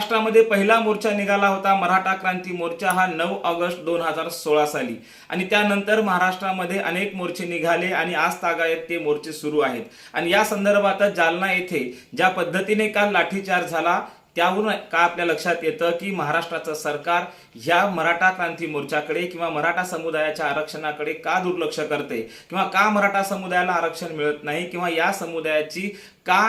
महाराष्ट्रामध्ये पहिला मोर्चा निघाला होता मराठा क्रांती मोर्चा हा 9 ऑगस्ट 2016 साली आणि त्यानंतर महाराष्ट्रामध्ये अनेक मोर्चे निघाले आणि आज तागायत ते मोर्चे सुरू आहेत। आणि या संदर्भात जालना येथे ज्या पद्धतीने काल लाठीचार्ज झाला त्यावरून का आपल्या लक्षात येतं की महाराष्ट्राचं सरकार ह्या मराठा क्रांती मोर्चाकडे किंवा मराठा समुदायाच्या आरक्षणाकडे का दुर्लक्ष करते किंवा का मराठा समुदायाला आरक्षण मिळत नाही किंवा या समुदायाची का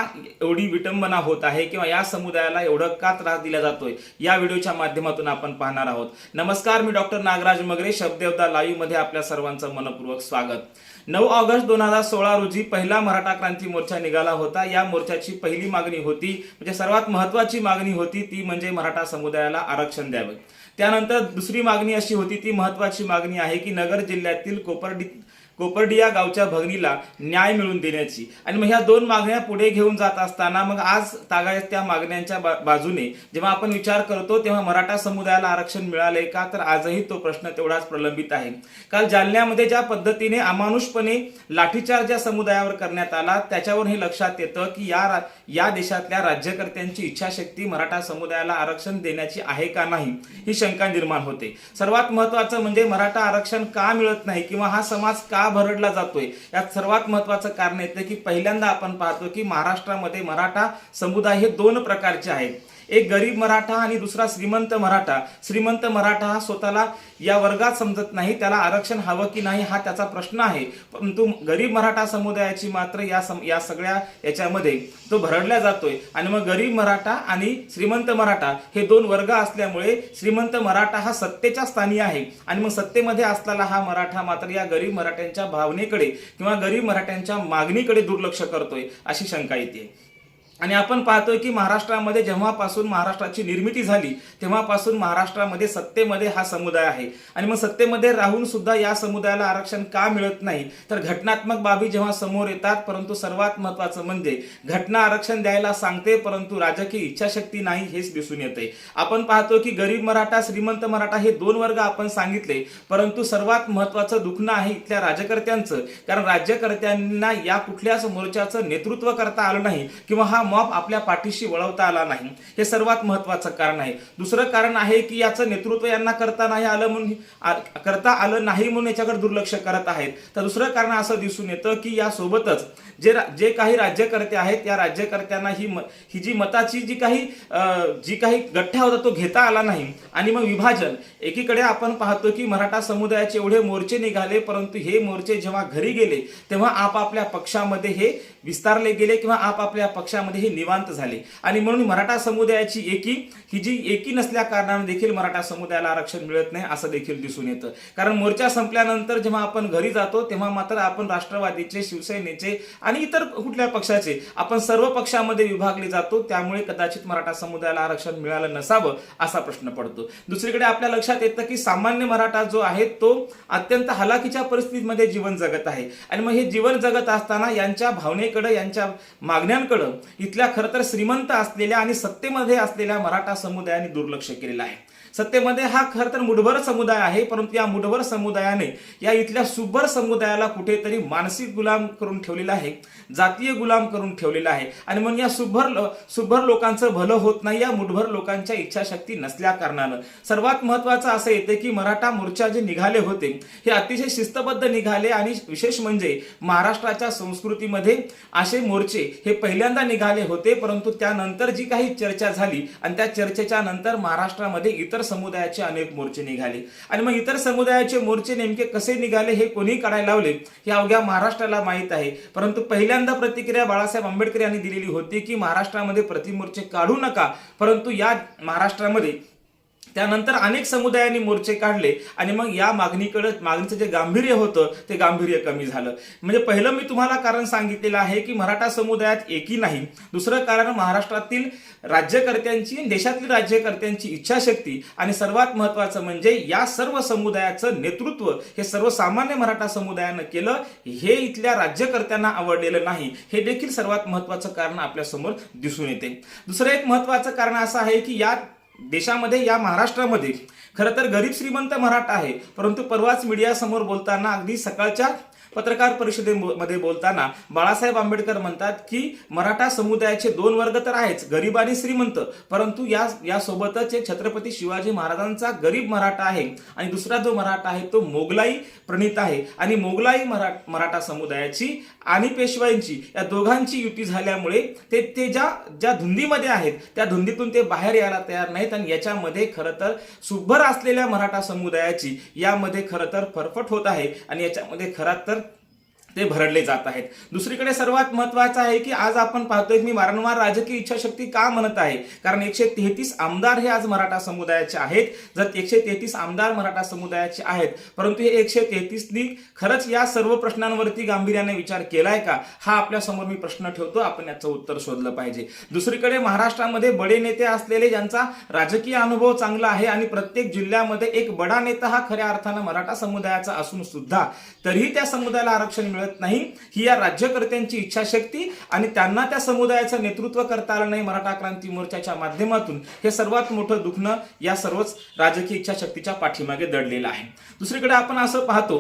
एवढी विटंबना होत आहे किंवा या समुदायाला एवढं का त्रास दिला जातोय या व्हिडिओच्या माध्यमातून आपण पाहणार आहोत। नमस्कार, मी डॉक्टर नागराज मगरे, शब्देवता लाईव्ह मध्ये आपल्या सर्वांचं मनपूर्वक स्वागत। 9 ऑगस्ट 2016 रोजी पहिला मराठा क्रांती मोर्चा निघाला होता। या मोर्चाची पहिली मागणी होती, म्हणजे सर्वात महत्त्वाची मागणी होती ती म्हणजे मराठा समुदायाला आरक्षण द्यावे। त्यानंतर दुसरी मागणी अशी होती, ती महत्त्वाची मागणी आहे की नगर जिल्ह्यातील कोपर्डी या गावच्या भगिनीला न्याय मिळवून देण्याची। आणि मग ह्या दोन मागण्या पुढे घेऊन जात असताना मग आज तागायत त्या मागण्यांच्या बाजूने जेव्हा आपण विचार करतो तेव्हा मराठा समुदायाला आरक्षण मिळाले का, तर आजही तो प्रश्न तेवढाच प्रलंबित आहे। काल जालन्यामध्ये ज्या पद्धतीने अमानुषपणे लाठीचार्ज या समुदायावर करण्यात आला त्याच्यावर हे लक्षात येतं की या देशातल्या राज्यकर्त्यांची इच्छाशक्ती मराठा समुदायाला आरक्षण देण्याची आहे का नाही ही शंका निर्माण होते। सर्वात महत्त्वाचं म्हणजे मराठा आरक्षण का मिळत नाही किंवा हा समाज का भरडला जातोय, यात सर्वात महत्त्वाचं कारण येतं की पहिल्यांदा आपण पाहतो की महाराष्ट्रामध्ये मराठा समुदाय हे दोन प्रकारचे आहेत। एक गरीब मराठा आणि दुसरा श्रीमंत मराठा। श्रीमंत मराठा हा स्वतःला या वर्गात समजत नाही, त्याला आरक्षण हवं की नाही हा त्याचा प्रश्न आहे, परंतु गरीब मराठा समुदायाची मात्र या सगळ्या याच्यामध्ये तो भरडला जातोय। आणि मग गरीब मराठा आणि श्रीमंत मराठा हे दोन वर्ग असल्यामुळे श्रीमंत मराठा हा सत्तेच्या स्थानी आहे आणि मग सत्तेमध्ये असलेला हा मराठा मात्र या गरीब मराठ्यांच्या भावनेकडे किंवा गरीब मराठ्यांच्या मागणीकडे दुर्लक्ष करतोय अशी शंका येते। आणि आपण पाहतोय की महाराष्ट्रामध्ये जेव्हापासून महाराष्ट्राची निर्मिती झाली तेव्हापासून महाराष्ट्रामध्ये सत्तेमध्ये हा समुदाय आहे आणि मग सत्तेमध्ये राहून सुद्धा या समुदायाला आरक्षण का मिळत नाही, तर घटनात्मक बाबी जेव्हा समोर येतात, परंतु सर्वात महत्त्वाचं म्हणजे घटना आरक्षण द्यायला सांगते परंतु राजकीय इच्छाशक्ती नाही हेच दिसून येते। आपण पाहतो की गरीब मराठा श्रीमंत मराठा हे दोन वर्ग आपण सांगितले, परंतु सर्वात महत्त्वाचं दुखणं आहे इथल्या राज्यकर्त्यांचं, कारण राज्यकर्त्यांना या कुठल्याच मोर्चाचं नेतृत्व करता आलं नाही किंवा हा मॉब आपल्या पाठीशी वळवता आला नाही, हे सर्वात महत्त्वाचं कारण आहे। दुसरं कारण आहे की याचं नेतृत्व यांना करता आलं नाही म्हणून याच्याकडे दुर्लक्ष करत आहेत। तर दुसरं कारण असं दिसून येतं की या सोबतच जे काही राज्यकर्ते आहेत या राज्यकर्त्यांना ही जी मताची जी काही गठ्ठा होता तो घेता आला नाही आणि मग विभाजन। एकीकडे आपण पाहतो की मराठा समुदायाचे एवढे मोर्चे निघाले, परंतु हे मोर्चे जेव्हा घरी गेले तेव्हा आपापल्या पक्षामध्ये हे विस्तारले गेले किंवा आपापल्या पक्षामध्ये हे निवांत झाले आणि म्हणून मराठा समुदायाची एकी नसल्या कारणाने देखील मराठा समुदायाला आरक्षण मिळत नाही असं देखील दिसून येतं। कारण मोर्चा संपल्यानंतर जेव्हा आपण घरी जातो तेव्हा मात्र आपण राष्ट्रवादीचे, शिवसेनेचे आणि इतर कुठल्या पक्षाचे आपण सर्व पक्षामध्ये विभागले जातो, त्यामुळे कदाचित मराठा समुदायाला आरक्षण मिळालं नसावं असा प्रश्न पडतो। दुसरीकडे आपल्या लक्षात येतं की सामान्य मराठा जो आहे तो अत्यंत हलाखीच्या परिस्थितीमध्ये जीवन जगत आहे आणि मग हे जीवन जगत असताना यांच्या भावनेकडे, यांच्या मागण्यांकडे इथल्या खरं तर श्रीमंत असलेल्या आणि सत्तेमध्ये असलेल्या मराठा समुदायाने दुर्लक्ष केलेलं आहे। सत्तेमध्ये हा खरं तर मुठभर समुदाय आहे, परंतु या मुठभर समुदायाने या इथल्या सुभर समुदायाला कुठेतरी मानसिक गुलाम करून ठेवलेला आहे, जातीय गुलाम करून ठेवलेला आहे आणि म्हणून या सुभर लोकांचं भलं होत नाही या मुठभर लोकांच्या इच्छाशक्ती नसल्या कारणानं। सर्वात महत्त्वाचं असं येते की मराठा मोर्चा जे निघाले होते हे अतिशय शिस्तबद्ध निघाले आणि विशेष म्हणजे महाराष्ट्राच्या संस्कृतीमध्ये असे मोर्चे हे पहिल्यांदा निघाले होते, परंतु त्यानंतर जी काही चर्चा झाली आणि त्या चर्चेच्या नंतर महाराष्ट्रामध्ये इतर समुदायाचे अनेक मोर्चे निघाले आणि मग इतर समुदायाचे मोर्चे नेमके कसे निघाले हे कोणी काढायला लावले हे अवघ्या महाराष्ट्राला माहीत आहे। परंतु पहिल्यांदा प्रतिक्रिया बाळासाहेब आंबेडकर यांनी दिलेली होती की महाराष्ट्रामध्ये प्रतिमोर्चे काढू नका, परंतु या महाराष्ट्रामध्ये त्यानंतर अनेक समुदायांनी मोर्चे काढले आणि मग या मागणीचं जे गांभीर्य होतं ते गांभीर्य कमी झालं। म्हणजे पहिलं मी तुम्हाला कारण सांगितलेलं आहे की मराठा समुदायात एकी नाही, दुसरं कारण महाराष्ट्रातील राज्यकर्त्यांची, देशातील राज्यकर्त्यांची इच्छाशक्ती आणि सर्वात महत्त्वाचं म्हणजे या सर्व समुदायाचं नेतृत्व हे सर्वसामान्य मराठा समुदायानं केलं, हे इथल्या राज्यकर्त्यांना आवडलेलं नाही, हे देखील सर्वात महत्त्वाचं कारण आपल्या समोर दिसून येते। दुसरं एक महत्त्वाचं कारण असं आहे की या देशामध्ये, या महाराष्ट्रामध्ये खरं तर गरीब श्रीमंत मराठा आहे, परंतु परवाच मीडिया समोर बोलताना अगदी सकाळच्या पत्रकार परिषदेमध्ये बोलताना बाळासाहेब आंबेडकर म्हणतात की मराठा समुदायाचे दोन वर्ग तर आहेच, गरीब आणि श्रीमंत, परंतु या सोबतच एक छत्रपती शिवाजी महाराजांचा गरीब मराठा आहे आणि दुसरा जो मराठा आहे तो मोगलाई प्रणित आहे आणि मोगलाई मराठा समुदायाची आणि पेशवाईंची या दोघांची युती झाल्यामुळे ते ज्या धुंदीमध्ये आहेत त्या धुंदीतून ते बाहेर यायला तयार नाहीत आणि याच्यामध्ये खरं तर सुभर असलेल्या मराठा समुदायाची यामध्ये खरं तर फरफट होत आहे आणि याच्यामध्ये खरं तर ते भरडले जात आहेत। दुसरीकडे सर्वात महत्त्वाचं आहे की आज आपण पाहतोय मी वारंवार राजकीय इच्छाशक्ती का म्हणत आहे, कारण 133 आमदार हे आज मराठा समुदायाचे आहेत। जर 133 आमदार मराठा समुदायाचे आहेत, परंतु हे 133नी खरंच या सर्व प्रश्नांवरती गांभीर्याने विचार केलाय का, हा आपल्या समोर मी प्रश्न ठेवतो, आपण याचं उत्तर शोधलं पाहिजे। दुसरीकडे महाराष्ट्रामध्ये बडे नेते असलेले ज्यांचा राजकीय अनुभव चांगला आहे आणि प्रत्येक जिल्ह्यामध्ये एक बडा नेता हा खऱ्या अर्थानं मराठा समुदायाचा असून सुद्धा तरीही त्या समुदायाला आरक्षण मिळत नाही, ही या राज्यकर्त्यांची इच्छाशक्ती आणि त्यांना त्या समुदायाचं नेतृत्व करता आलं नाही मराठा क्रांती मोर्चाच्या माध्यमातून, हे सर्वात मोठं दुखणं या सर्वच राजकीय इच्छाशक्तीच्या पाठीमागे दडलेलं आहे। दुसरीकडे आपण असं पाहतो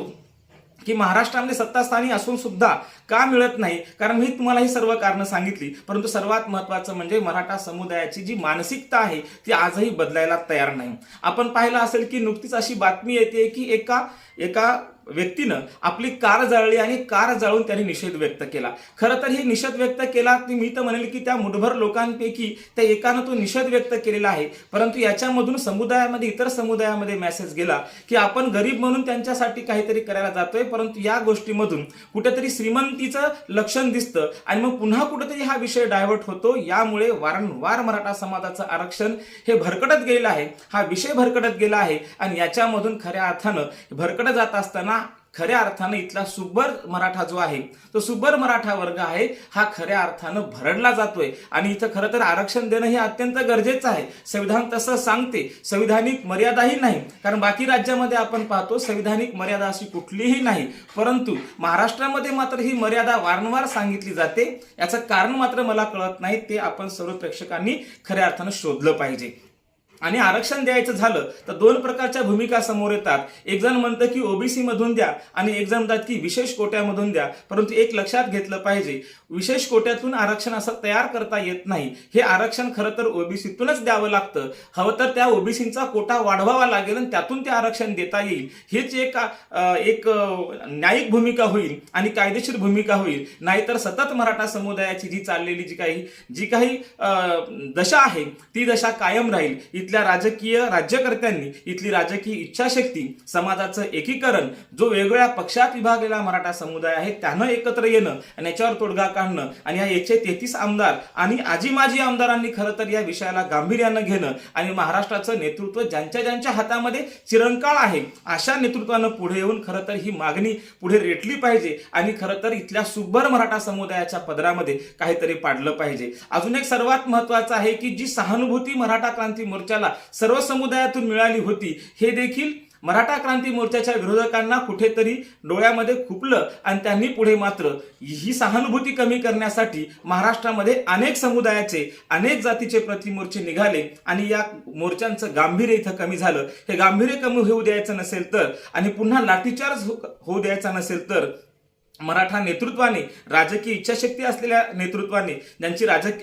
की महाराष्ट्रामध्ये सत्तास्थानी असून सुद्धा का मिळत नाही, कारण मी तुम्हाला ही सर्व कारणं सांगितली, परंतु सर्वात महत्त्वाचं म्हणजे मराठा समुदायाची जी मानसिकता आहे ती आजही बदलायला तयार नाही। आपण पाहिलं असेल की नुकतीच अशी बातमी येते की एका व्यक्तीनं आपली कार जाळली आणि कार जाळून त्यांनी निषेध व्यक्त केला। खरं तर ही निषेध व्यक्त केला मी तर म्हणेल की त्या मुठभर लोकांपैकी त्या एकानं तो निषेध व्यक्त केलेला आहे, परंतु याच्यामधून समुदायामध्ये इतर समुदायामध्ये मेसेज गेला की आपण गरीब म्हणून त्यांच्यासाठी काहीतरी करायला जातोय, परंतु या गोष्टीमधून कुठेतरी श्रीमंतीचं लक्षण दिसतं आणि मग पुन्हा कुठेतरी हा विषय डायव्हर्ट होतो। यामुळे वारंवार मराठा समाजाचं आरक्षण हे भरकटत गेलेलं आहे, हा विषय भरकटत गेला आहे आणि याच्यामधून खऱ्या अर्थानं भरकटत जात असताना खऱ्या अर्थानं इथला सुब्बर मराठा जो आहे तो सुब्बर मराठा वर्ग आहे हा खऱ्या अर्थानं भरडला जातोय आणि इथं खरं तर आरक्षण देणं हे अत्यंत गरजेचं आहे। संविधान तसं सांगते, संविधानिक मर्यादाही नाही, कारण बाकी राज्यामध्ये आपण पाहतो संविधानिक मर्यादा अशी कुठलीही नाही, परंतु महाराष्ट्रामध्ये मात्र ही मर्यादा वारंवार सांगितली जाते। याचं कारण मात्र मला कळत नाही, ते आपण सर्व प्रेक्षकांनी खऱ्या अर्थानं शोधलं पाहिजे। आणि आरक्षण द्यायचं झालं तर दोन प्रकारच्या भूमिका समोर येतात, एक जण म्हणतं की ओबीसी मधून द्या आणि एक जण म्हणतात की विशेष कोट्यामधून द्या, परंतु एक लक्षात घेतलं पाहिजे, विशेष कोट्यातून आरक्षण असं तयार करता येत नाही, हे आरक्षण खरं तर ओबीसीतूनच द्यावं लागतं। हवं तर त्या ओबीसीचा कोटा वाढवावा लागेल आणि त्यातून ते आरक्षण देता येईल, हेच एक न्यायिक भूमिका होईल आणि कायदेशीर भूमिका होईल। नाहीतर सतत मराठा समुदायाची जी चाललेली जी काही दशा आहे ती दशा कायम राहील। इथल्या राज्यकर्त्यांनी इथली राजकीय इच्छाशक्ती, समाजाचं एकीकरण, जो वेगवेगळ्या पक्षात विभागलेला मराठा समुदाय आहे त्यानं एकत्र येणं आणि याच्यावर तोडगा काढणं आणि या 133 आमदार आणि आजी माजी आमदारांनी खरं तर या विषयाला गांभीर्यानं घेणं आणि महाराष्ट्राचं नेतृत्व ज्यांच्या हातामध्ये चिरंकाळ आहे अशा नेतृत्वानं पुढे येऊन खरं तर ही मागणी पुढे रेटली पाहिजे आणि खरं तर इथल्या सुब्बर मराठा समुदायाच्या पदरामध्ये काहीतरी पाडलं पाहिजे। अजून एक सर्वात महत्त्वाचं आहे की जी सहानुभूती मराठा क्रांती मोर्चाला सर्व समुदायातून मिळाली होती, हे देखील मराठा क्रांती मोर्चाच्या विरोधकांना कुठेतरी डोळ्यामध्ये खुपलं आणि त्यांनी पुढे मात्र ही सहानुभूती कमी करण्यासाठी महाराष्ट्रामध्ये अनेक समुदायाचे, अनेक जातीचे प्रतिमोर्चे निघाले आणि या मोर्चांचं गांभीर्य इथं कमी झालं। हे गांभीर्य कमी होऊ द्यायचं नसेल तर आणि पुन्हा लाठीचार्ज होऊ द्यायचा नसेल तर मराठा नेतृत्वाने, राजकीय इच्छाशक्ती असलेल्या नेतृत्वाने,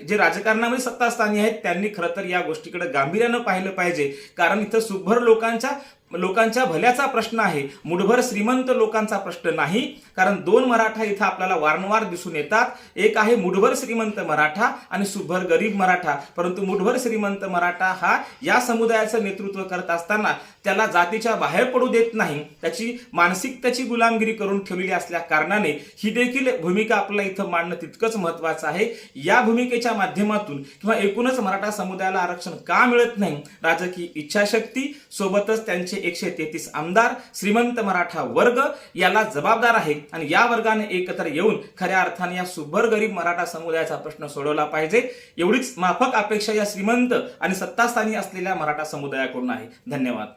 जे राजकारणामध्ये सत्तास्थानी आहेत त्यांनी खरं तर या गोष्टीकडे गांभीर्यानं पाहिलं पाहिजे, कारण इथं सुभर लोकांच्या भल्याचा प्रश्न आहे, मुठभर श्रीमंत लोकांचा प्रश्न नाही। कारण दोन मराठा इथं आपल्याला वारंवार दिसून येतात, एक आहे मुठभर श्रीमंत मराठा आणि सुभर गरीब मराठा, परंतु मुठभर श्रीमंत मराठा हा या समुदायाचं नेतृत्व करत असताना त्याला जातीच्या बाहेर पडू देत नाही, त्याची मानसिकतेची गुलामगिरी करून ठेवलेली असल्या कारणाने ही देखील भूमिका आपल्याला इथं मांडणं तितकंच महत्त्वाचं आहे। या भूमिकेच्या माध्यमातून किंवा एकूणच मराठा समुदायाला आरक्षण का मिळत नाही, राजकीय इच्छाशक्ती सोबतच त्यांचे 133 आमदार, श्रीमंत मराठा वर्ग याला जबाबदार आहे आणि या वर्गाने एकत्र येऊन खऱ्या अर्थाने या सुभर गरीब मराठा समुदायाचा प्रश्न सोडवला पाहिजे। एवढीच माफक अपेक्षा या श्रीमंत आणि सत्तास्थानी असलेल्या मराठा समुदायाकडून आहे। धन्यवाद।